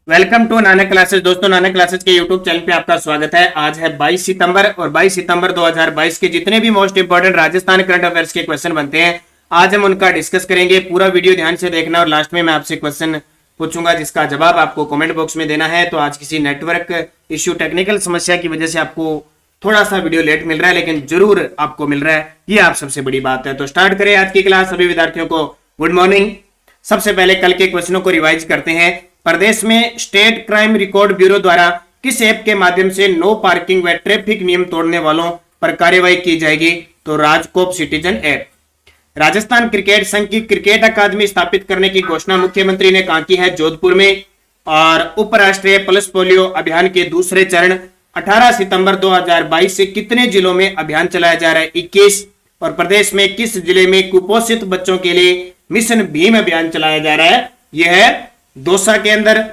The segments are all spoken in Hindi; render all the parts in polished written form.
Welcome to Nanak classes. दोस्तों, नानक क्लासेस के यूट्यूब चैनल पे आपका स्वागत है। आज है 22 सितंबर और 22 सितंबर 2022 के जितने भी most important Rajasthan current affairs के क्वेश्चन बनते हैं, आज हम उनका डिस्कस करेंगे। पूरा वीडियो ध्यान से देखना और लास्ट में मैं आपसे क्वेश्चन पूछूंगा जिसका जवाब आपको कमेंट बॉक्स में देना है। तो आज किसी नेटवर्क इश्यू, टेक्निकल समस्या की वजह से आपको थोड़ा सा वीडियो लेट मिल रहा है, लेकिन जरूर आपको मिल रहा है, ये आप सबसे बड़ी बात है। तो स्टार्ट करें आज की क्लास। सभी विद्यार्थियों को गुड मॉर्निंग। सबसे पहले कल के क्वेश्चनों को रिवाइज करते हैं। प्रदेश में स्टेट क्राइम रिकॉर्ड ब्यूरो द्वारा किस ऐप के माध्यम से नो पार्किंग व ट्रैफिक नियम तोड़ने वालों पर कार्रवाई की जाएगी? तो RajCop citizen app. Rajasthan cricket संघ की क्रिकेट अकादमी स्थापित करने की घोषणा मुख्यमंत्री ने कहा की है? जोधपुर में। और उपराष्ट्रीय पल्स पोलियो अभियान के दूसरे चरण 18 सितंबर 2022 से कितने जिलों में अभियान चलाया जा रहा है? 21। और प्रदेश में किस जिले में कुपोषित बच्चों के लिए मिशन भीम अभियान चलाया जा रहा है? यह है दौसा के अंदर।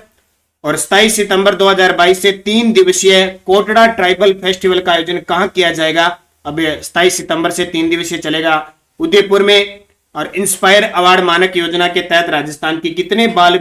और 27 सितंबर 2022 से 3 दिवसीय कोटड़ा ट्राइबल फेस्टिवल का आयोजन कहां किया जाएगा? अब 27 सितंबर से 3 दिवसीय चलेगा उदयपुर में। और इंस्पायर अवार्ड मानक योजना के तहत राजस्थान की कितने बाल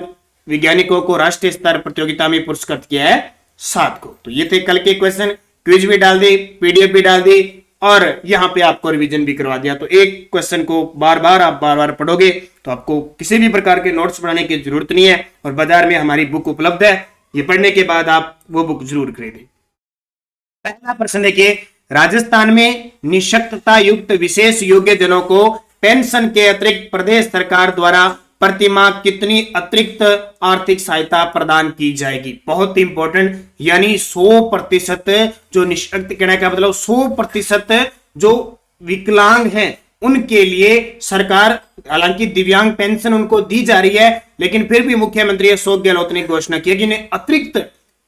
वैज्ञानिकों को राष्ट्रीय स्तर प्रतियोगिता में पुरस्कृत किया है? 7 को। तो ये थे कल के क्वेश्चन। क्विज भी डाल दी, पीडीएफ भी डाल दी और यहां पे आपको रिवीजन भी करवा दिया। तो एक क्वेश्चन को बार बार पढ़ोगे तो आपको किसी भी प्रकार के नोट्स बनाने की जरूरत नहीं है। और बाजार में हमारी बुक उपलब्ध है, ये पढ़ने के बाद आप वो बुक जरूर खरीदें। पहला प्रश्न देखिए, राजस्थान में निःशक्तता युक्त विशेष योग्य जनों को पेंशन के अतिरिक्त प्रदेश सरकार द्वारा प्रतिमाह कितनी अतिरिक्त आर्थिक सहायता प्रदान की जाएगी? बहुत इंपॉर्टेंट, यानी 100% जो निःशक्त कहने का मतलब 100% जो विकलांग हैं उनके लिए सरकार, हालांकि दिव्यांग पेंशन उनको दी जा रही है, लेकिन फिर भी मुख्यमंत्री अशोक गहलोत ने घोषणा की कि इन्हें अतिरिक्त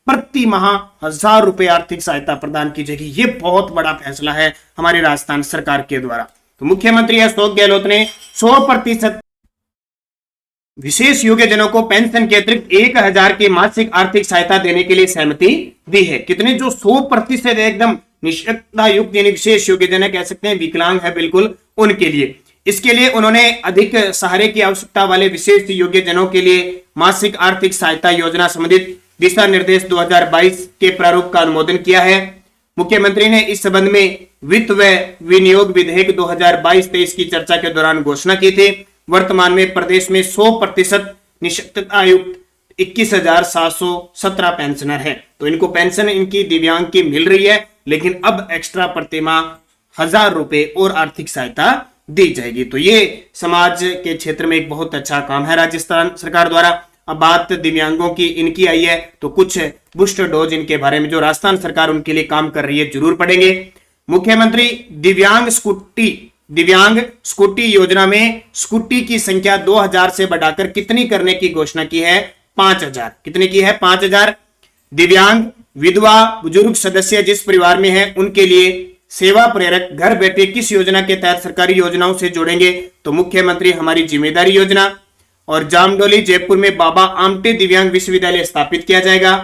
प्रति माह 1000 रुपए आर्थिक सहायता प्रदान की जाएगी। ये बहुत बड़ा फैसला है हमारी राजस्थान सरकार के द्वारा। तो मुख्यमंत्री अशोक गहलोत ने 100% विशेष योग्य जनों को पेंशन के अतिरिक्त 1000 की मासिक आर्थिक सहायता देने के लिए सहमति दी है। कितने? जो 100% एकदम निःशक्तता युक्त यानी विशेष योग्य जन कह सकते हैं, विकलांग है बिल्कुल, उनके लिए। इसके लिए उन्होंने अधिक सहारे की आवश्यकता वाले विशेष योग्य जनों के लिए मासिक आर्थिक सहायता योजना संबंधित दिशा निर्देश 2022 के प्रारूप का अनुमोदन किया है। मुख्यमंत्री ने इस संबंध में वित्त व विनियोग विधेयक 2022-23 की चर्चा के दौरान घोषणा की थी। वर्तमान में प्रदेश में 100% निःशक्तता युक्त 21,717 पेंशनर है। तो इनको पेंशन इनकी दिव्यांग की मिल रही है, लेकिन अब एक्स्ट्रा प्रतिमाह 1000 रुपए और आर्थिक सहायता दी जाएगी। तो ये समाज के क्षेत्र में एक बहुत अच्छा काम है राजस्थान सरकार द्वारा। अब बात दिव्यांगों की इनकी आई है, तो कुछ बूस्टर डोज इनके बारे में जो राजस्थान सरकार उनके लिए काम कर रही है जरूर पढ़ेंगे। मुख्यमंत्री दिव्यांग स्कूटी योजना में स्कूटी की संख्या 2000 से बढ़ाकर कितनी करने की घोषणा की है? 5000। कितनी की है? 5000। दिव्यांग विधवा बुजुर्ग सदस्य जिस परिवार में है उनके लिए सेवा प्रेरक घर बैठे किस योजना के तहत सरकारी योजनाओं से जोड़ेंगे? तो मुख्यमंत्री हमारी जिम्मेदारी योजना। और जामडोली जयपुर में बाबा आमटे दिव्यांग विश्वविद्यालय स्थापित किया जाएगा।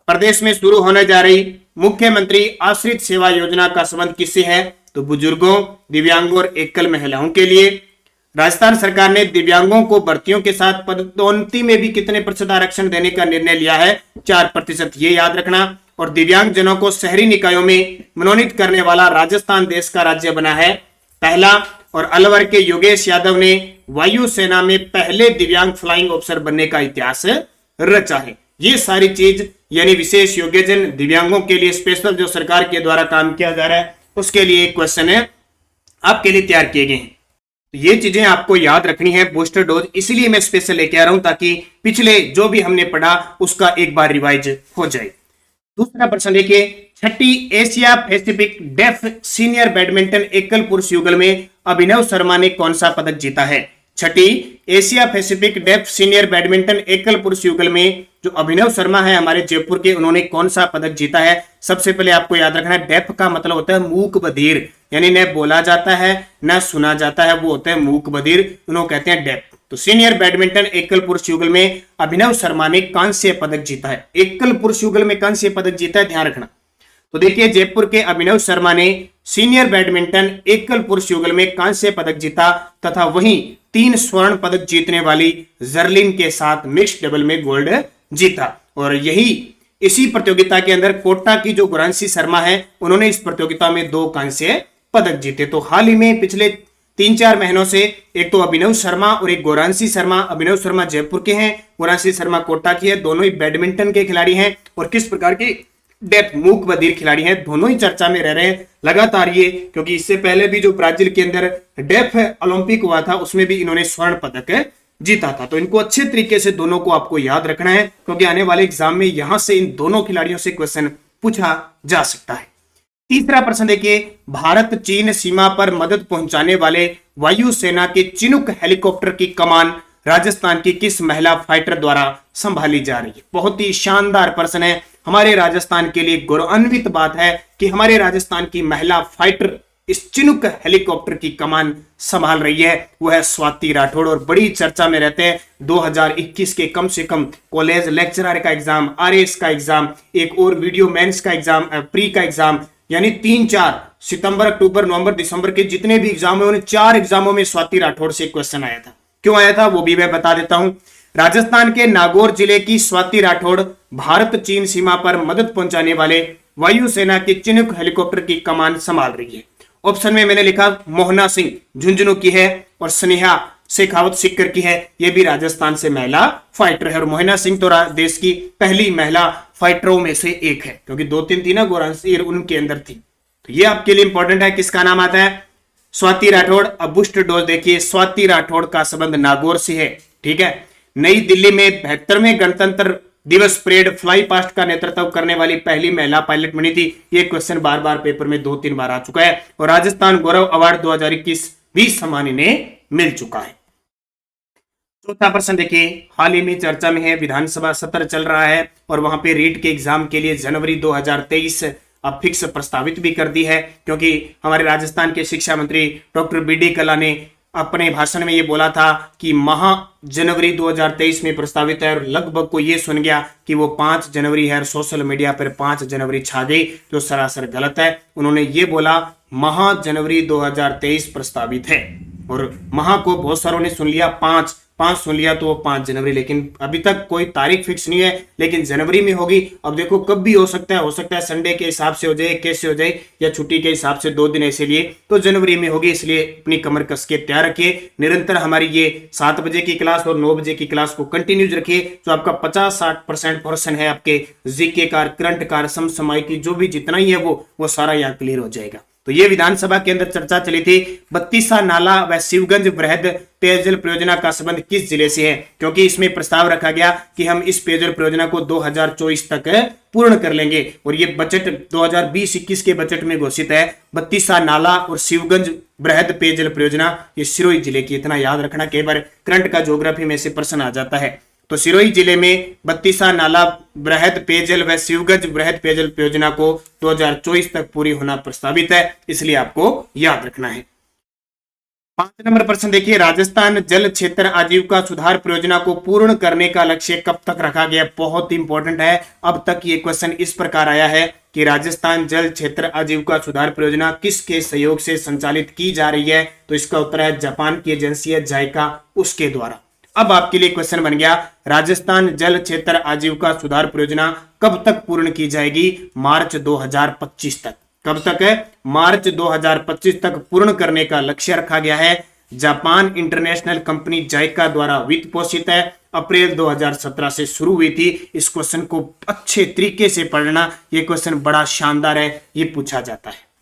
प्रदेश में शुरू होने जा रही मुख्यमंत्री आश्रित सेवा योजना का संबंध किससे है? तो बुजुर्गों, दिव्यांगों और एकल महिलाओं के लिए। राजस्थान सरकार ने दिव्यांगों को भर्तियों के साथ पदोन्नति में भी कितने प्रतिशत आरक्षण देने का निर्णय लिया है? 4%, ये याद रखना। और दिव्यांग जनों को शहरी निकायों में मनोनीत करने वाला राजस्थान देश का राज्य बना है पहला। और अलवर के योगेश यादव ने वायुसेना में पहले दिव्यांग फ्लाइंग ऑफिसर बनने का इतिहास रचा है। ये सारी चीज यानी विशेष योग्यजन दिव्यांगों के लिए स्पेशल जो सरकार के द्वारा काम किया जा रहा है, उसके लिए एक क्वेश्चन है आपके लिए तैयार किए गए हैं। तो ये चीजें आपको याद रखनी है। बूस्टर डोज इसलिए मैं स्पेशल लेके आ रहा हूं ताकि पिछले जो भी हमने पढ़ा उसका एक बार रिवाइज हो जाए। दूसरा प्रश्न देखिए, 6ठी Asia Pacific deaf senior badminton एकल पुरुष युगल में अभिनव शर्मा ने कौन सा पदक जीता है? 6ठी Asia Pacific deaf senior badminton एकल पुरुष युगल में जो अभिनव शर्मा है हमारे जयपुर के, उन्होंने कौन सा पदक जीता है? सबसे पहले आपको याद रखना है, डेफ का मतलब होता है मूक बधिर, यानी न बोला जाता है न सुना जाता है, वो होता है मूक बधिर, उन्होंने कहते हैं डेफ। तो सीनियर बैडमिंटन एकल पुरुष युगल में अभिनव शर्मा ने कांस्य पदक जीता है। एकल पुरुष युगल में कांस्य पदक जीता है, ध्यान रखना। तो देखिए, जयपुर के अभिनव शर्मा ने सीनियर बैडमिंटन एकल पुरुष युगल में कांस्य पदक जीता तथा वहीं 3 स्वर्ण पदक जीतने वाली जर्लिन के साथ मिक्स्ड डबल में गोल्ड जीता। और यही इसी प्रतियोगिता के अंदर कोटा की जो गुरांशी शर्मा है उन्होंने इस प्रतियोगिता में 2 कांस्य पदक जीते। तो हाल ही में पिछले 3-4 महीनों से एक तो अभिनव शर्मा और एक गोरांशी शर्मा, अभिनव शर्मा जयपुर के हैं, गोरांशी शर्मा कोटा की है, दोनों ही बैडमिंटन के खिलाड़ी हैं और किस प्रकार की डेप्थ मूक बधिर खिलाड़ी हैं, दोनों ही चर्चा में रह रहे हैं लगातार ये, क्योंकि इससे पहले भी जो ब्राजील के अंदर डेफ ओलंपिक हुआ था उसमें भी इन्होंने स्वर्ण पदक जीता था। तो इनको अच्छे तरीके से दोनों को आपको याद रखना है, क्योंकि आने वाले एग्जाम में यहां से इन दोनों खिलाड़ियों से क्वेश्चन पूछा जा सकता है। तीसरा प्रश्न देखिए, भारत चीन सीमा पर मदद पहुंचाने वाले वायुसेना के चिनूक हेलीकॉप्टर की कमान राजस्थान की किस महिला फाइटर द्वारा संभाली जा रही है? बहुत ही शानदार प्रश्न है। हमारे राजस्थान के लिए गौरवान्वित बात है कि हमारे राजस्थान की महिला फाइटर इस चिनूक हेलीकॉप्टर की कमान संभाल रही है, वो है स्वाति राठौड़। और बड़ी चर्चा में रहते हैं 2021 के कम से कम कॉलेज लेक्चरर का एग्जाम, आरएएस का एग्जाम, एक और वीडियो मेंस का एग्जाम, प्री का एग्जाम, यानी 3-4 सितंबर, अक्टूबर, नवंबर, दिसंबर के जितने भी एग्जाम हुए उन 4 एग्जामों में स्वाति राठौड़ से क्वेश्चन आया था। क्यों आया था वो भी मैं बता देता हूं। राजस्थान के नागौर जिले की स्वाति राठौड़ भारत चीन सीमा पर मदद पहुंचाने वाले वायुसेना के चिनूक हेलीकॉप्टर की कमान संभाल रही है। ऑप्शन में मैंने लिखा मोहना सिंह झुंझुनू की है और स्नेहा शेखावत सिक्कर की है, ये भी राजस्थान से महिला फाइटर है। और मोहना सिंह तो देश की पहली महिला फाइटरों में से एक है, क्योंकि 2-3 थी ना गोरांशी उनके अंदर थी। तो ये आपके लिए इंपॉर्टेंट है। किसका नाम आता है? स्वाति राठौड़। अब बूस्ट डोज देखिए, स्वाति राठौड़ का संबंध नागौर से है, ठीक है। नई दिल्ली में 72वें गणतंत्र दिवस परेड फ्लाई पास्ट का नेतृत्व करने वाली पहली महिला पायलट बनी थी। ये क्वेश्चन बार बार पेपर में 2-3 बार आ चुका है। और राजस्थान गौरव अवार्ड 2021 भी सम्मान इन्हें मिल चुका है। चौथा प्रश्न देखिए, हाल ही में चर्चा में है, विधानसभा सत्र चल रहा है और वहां पे रीट के एग्जाम के लिए जनवरी 2023 अब फिक्स प्रस्तावित भी कर दी है, क्योंकि हमारे राजस्थान के शिक्षा मंत्री डॉक्टर बीडी कल्ला ने अपने भाषण में ये बोला था कि माह जनवरी 2023 में प्रस्तावित है। और लगभग को ये सुन गया कि वो 5 जनवरी है और सोशल मीडिया पर 5 जनवरी छा गई, जो सरासर गलत है। उन्होंने ये बोला माह जनवरी 2023 प्रस्तावित है, और माह को बहुत सारों ने सुन लिया, 5 सुन लिया तो वो 5 जनवरी, लेकिन अभी तक कोई तारीख फिक्स नहीं है, लेकिन जनवरी में होगी। अब देखो कब भी हो सकता है संडे के हिसाब से हो जाए, कैसे हो जाए, या छुट्टी के हिसाब से 2 दिन ऐसे लिए, तो जनवरी में होगी। इसलिए अपनी कमर कस के तैयार रखिए। निरंतर हमारी ये 7 बजे की क्लास और 9 बजे की क्लास को कंटिन्यूज रखिए, जो आपका 50-60% पोर्शन है आपके जीके का, करंट का, समसामयिक जो भी जितना ही है वो सारा यहाँ क्लियर हो जाएगा। तो ये विधानसभा के अंदर चर्चा चली थी, बत्तीसा नाला व शिवगंज वृहद पेयजल परियोजना का संबंध किस जिले से है? क्योंकि इसमें प्रस्ताव रखा गया कि हम इस पेयजल परियोजना को 2024 तक पूर्ण कर लेंगे, और ये बजट 2020-21 के बजट में घोषित है। बत्तीसा नाला और शिवगंज वृहद पेयजल परियोजना ये सिरोही जिले की, इतना याद रखना, कई बार करंट का ज्योग्राफी में से प्रश्न आ जाता है। तो सिरोही जिले में बत्तीसा नाला वृहद पेयजल व शिवगंज वृहद पेयजल परियोजना को 2024 तक पूरी होना प्रस्तावित है, इसलिए आपको याद रखना है। 5 नंबर प्रश्न देखिए, राजस्थान जल क्षेत्र आजीविका सुधार परियोजना को पूर्ण करने का लक्ष्य कब तक रखा गया? बहुत इंपॉर्टेंट है। अब तक ये क्वेश्चन इस प्रकार आया है कि राजस्थान जल क्षेत्र आजीविका सुधार परियोजना किसके सहयोग से संचालित की जा रही है? तो इसका उत्तर है जापान की एजेंसी है जायका, उसके द्वारा। अब आपके लिए क्वेश्चन बन गया, राजस्थान जल क्षेत्र आजीविका सुधार परियोजना कब तक पूर्ण की जाएगी? मार्च 2025 तक। कब तक है? मार्च 2025 तक पूर्ण करने का लक्ष्य रखा गया है। जापान इंटरनेशनल कंपनी जायका द्वारा वित्त पोषित है, अप्रैल 2017 से शुरू हुई थी। इस क्वेश्चन को अच्छे तरीके से पढ़ना, ये क्वेश्चन बड़ा शानदार है, ये पूछा जाता है।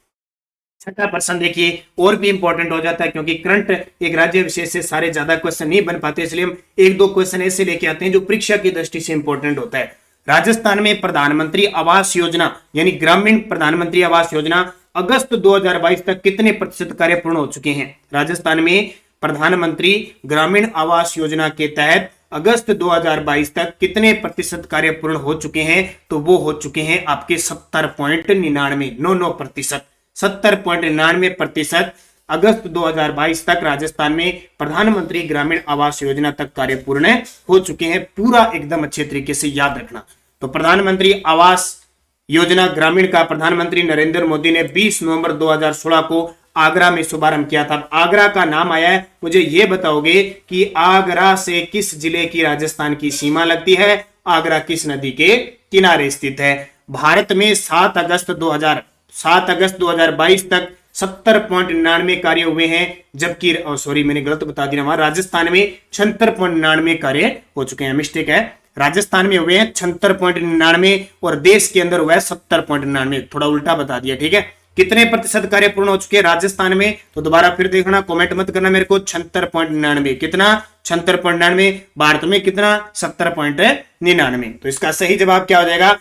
छठा प्रश्न देखिए, और भी इंपॉर्टेंट हो जाता है, क्योंकि करंट एक राज्य विशेष से सारे ज्यादा क्वेश्चन नहीं बन पाते, इसलिए हम 1-2 क्वेश्चन ऐसे लेके आते हैं जो परीक्षा की दृष्टि से इंपॉर्टेंट होता है। राजस्थान में प्रधानमंत्री आवास योजना यानी ग्रामीण प्रधानमंत्री आवास योजना अगस्त 2022 तक कितने प्रतिशत कार्य पूर्ण हो चुके हैं? राजस्थान में प्रधानमंत्री ग्रामीण आवास योजना के तहत अगस्त 2022 तक कितने प्रतिशत कार्य पूर्ण हो चुके हैं? तो वो हो चुके हैं आपके 70.99%। 70.99% अगस्त 2022 तक राजस्थान में प्रधानमंत्री ग्रामीण आवास योजना तक कार्य पूर्ण हो चुके हैं। पूरा एकदम अच्छे तरीके से याद रखना। तो प्रधानमंत्री आवास योजना ग्रामीण का प्रधानमंत्री नरेंद्र मोदी ने 20 नवंबर 2016 को आगरा में शुभारंभ किया था। आगरा का नाम आया है, मुझे यह बताओगे कि आगरा से किस जिले की राजस्थान की सीमा लगती है? आगरा किस नदी के किनारे स्थित है? भारत में 7 अगस्त 2022 तक 70.99 कार्य हुए हैं, जबकि सॉरी मैंने गलत बता दिया, वहां राजस्थान में 76.99 कार्य हो चुके हैं, मिस्टेक है। राजस्थान में हुए हैं 76.99 और देश के अंदर हुआ है 70.99, थोड़ा उल्टा बता दिया, ठीक है। कितने प्रतिशत कार्य पूर्ण हो चुके हैं राजस्थान में? तो दोबारा फिर देखना, कमेंट मत करना मेरे को। 76.99 कितना? 76.99। भारत में कितना? 70.99। तो इसका सही जवाब क्या हो जाएगा?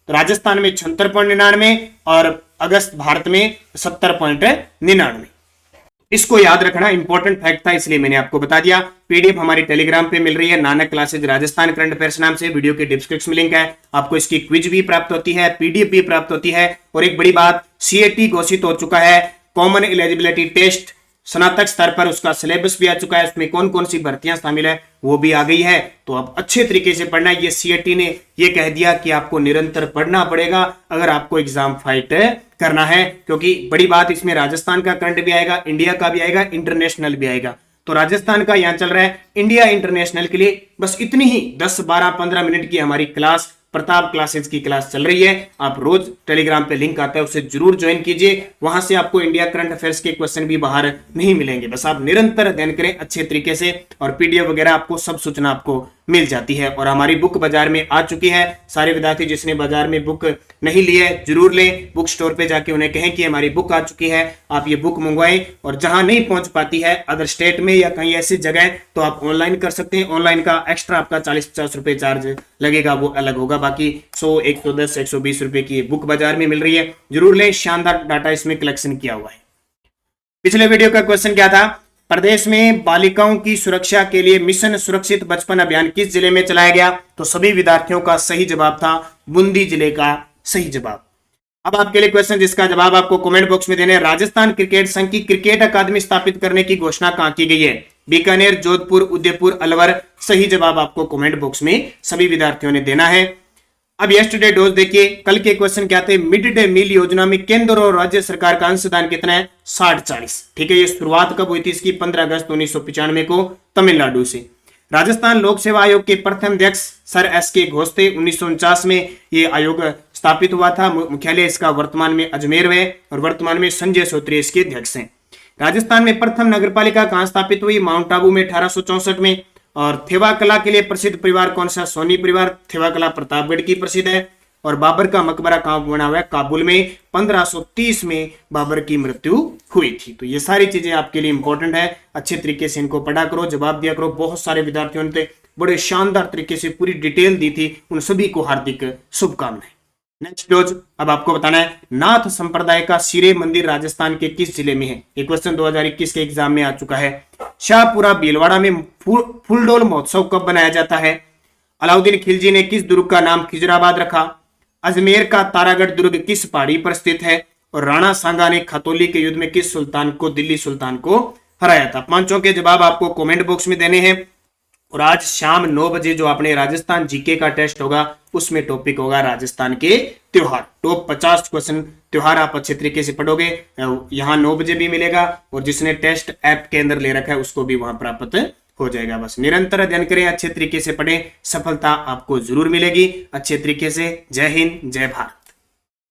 राजस्थान में 76.99 और अगस्त भारत में 70.99। इसको याद रखना, इंपॉर्टेंट फैक्ट था इसलिए मैंने आपको बता दिया। पीडीएफ हमारी टेलीग्राम पे मिल रही है, Nanak classes Rajasthan current affairs नाम से। वीडियो के डिस्क्रिप्शन में लिंक है, आपको इसकी क्विज भी प्राप्त होती है, पीडीएफ भी प्राप्त होती है। और एक बड़ी बात, सीएटी घोषित हो चुका है, कॉमन एलिजिबिलिटी टेस्ट स्नातक स्तर पर उसका सिलेबस भी आ चुका है, उसमें कौन कौन सी भर्तियां शामिल है वो भी आ गई है। तो अब अच्छे तरीके से पढ़ना है। ये सीएटी ने ये कह दिया कि आपको निरंतर पढ़ना पड़ेगा अगर आपको एग्जाम फाइट करना है, क्योंकि बड़ी बात इसमें राजस्थान का करंट भी आएगा, इंडिया का भी आएगा, इंटरनेशनल भी आएगा। तो राजस्थान का यहां चल रहा है, इंडिया इंटरनेशनल के लिए बस इतनी ही 10, 12, 15 मिनट की हमारी क्लास, प्रताप क्लासेज की क्लास चल रही है। आप रोज टेलीग्राम पे लिंक आता है, उसे जरूर ज्वाइन कीजिए। वहां से आपको इंडिया करंट अफेयर्स के क्वेश्चन भी बाहर नहीं मिलेंगे, बस आप निरंतर अध्ययन करें अच्छे तरीके से, और पीडीएफ वगैरह आपको सब सूचना आपको मिल जाती है। और हमारी बुक बाजार में आ चुकी है। सारे विद्यार्थी जिसने बाजार में बुक नहीं ली है जरूर लें, बुक स्टोर पे जाके उन्हें कहें कि हमारी बुक आ चुकी है, आप ये बुक मंगवाएं। और जहां नहीं पहुंच पाती है अदर स्टेट में या कहीं ऐसी जगह, तो आप ऑनलाइन कर सकते हैं। ऑनलाइन का एक्स्ट्रा आपका 40-50 रुपए चार्ज लगेगा, वो अलग होगा। बाकी 100, 110, 120 रुपए की बुक बाजार में मिल रही है, जरूर लें। शानदार डाटा इसमें कलेक्शन किया हुआ है। पिछले वीडियो का क्वेश्चन क्या था? प्रदेश में बालिकाओं की सुरक्षा के लिए मिशन सुरक्षित बचपन अभियान किस जिले में चलाया गया? तो सभी विद्यार्थियों का सही जवाब था बूंदी जिले का सही जवाब। अब आपके लिए क्वेश्चन जिसका जवाब आपको कमेंट बॉक्स में देना है। राजस्थान क्रिकेट संघ की क्रिकेट अकादमी स्थापित करने की घोषणा कहां की गई है? बीकानेर, जोधपुर, उदयपुर, अलवर। सही जवाब आपको कमेंट बॉक्स में सभी विद्यार्थियों ने देना है। अब यस्टरडे डोज देखिए, कल के क्वेश्चन क्या थे? मिड डे मील योजना में केंद्र और राज्य सरकार का अंशदान कितना है? 60-40। ठीक है, ये शुरुआत कब हुई थी इसकी? 15 अगस्त 1995 को तमिलनाडु से। राजस्थान लोक सेवा आयोग के प्रथम अध्यक्ष सर एस.के. घोष थे। 1949 में ये आयोग स्थापित हुआ था। मुख्यालय इसका वर्तमान में अजमेर में, और वर्तमान में संजय सोत्री इसके अध्यक्ष हैं। राजस्थान में प्रथम नगरपालिका कहां स्थापित हुई? माउंट आबू में 1864 में। और थेवा कला के लिए प्रसिद्ध परिवार कौन सा? सोनी परिवार। थेवा कला प्रतापगढ़ की प्रसिद्ध है। और बाबर का मकबरा कहां बना हुआ है? काबुल में। 1530 में बाबर की मृत्यु हुई थी। तो ये सारी चीजें आपके लिए इंपॉर्टेंट है, अच्छे तरीके से इनको पढ़ा करो, जवाब दिया करो। बहुत सारे विद्यार्थियों ने बड़े शानदार तरीके से पूरी डिटेल दी थी, उन सभी को हार्दिक शुभकामनाएं। नेक्स्ट डोज, अब आपको बताना है नाथ संप्रदाय का सिरे मंदिर राजस्थान के किस जिले में है? ये क्वेश्चन 2021 के एग्जाम में आ चुका है। शाहपुरा भीलवाड़ा में फूलडोल महोत्सव कब बनाया जाता है? अलाउद्दीन खिलजी ने किस दुर्ग का नाम खिजराबाद रखा? अजमेर का तारागढ़ दुर्ग किस पहाड़ी पर स्थित है? और राणा सांगा ने खतौली के युद्ध में किस सुल्तान को, दिल्ली सुल्तान को हराया था? पांचों के जवाब आपको कमेंट बॉक्स में देने हैं। और आज शाम 9 बजे जो अपने राजस्थान जीके का टेस्ट होगा उसमें टॉपिक होगा राजस्थान के त्योहार। टॉप 50 क्वेश्चन त्योहार आप अच्छे तरीके से पढ़ोगे, यहाँ 9 बजे भी मिलेगा, और जिसने टेस्ट ऐप के अंदर ले रखा है उसको भी वहां प्राप्त हो जाएगा। बस निरंतर अध्ययन करें, अच्छे तरीके से पढ़ें, सफलता आपको जरूर मिलेगी। अच्छे तरीके से। जय हिंद, जय भारत।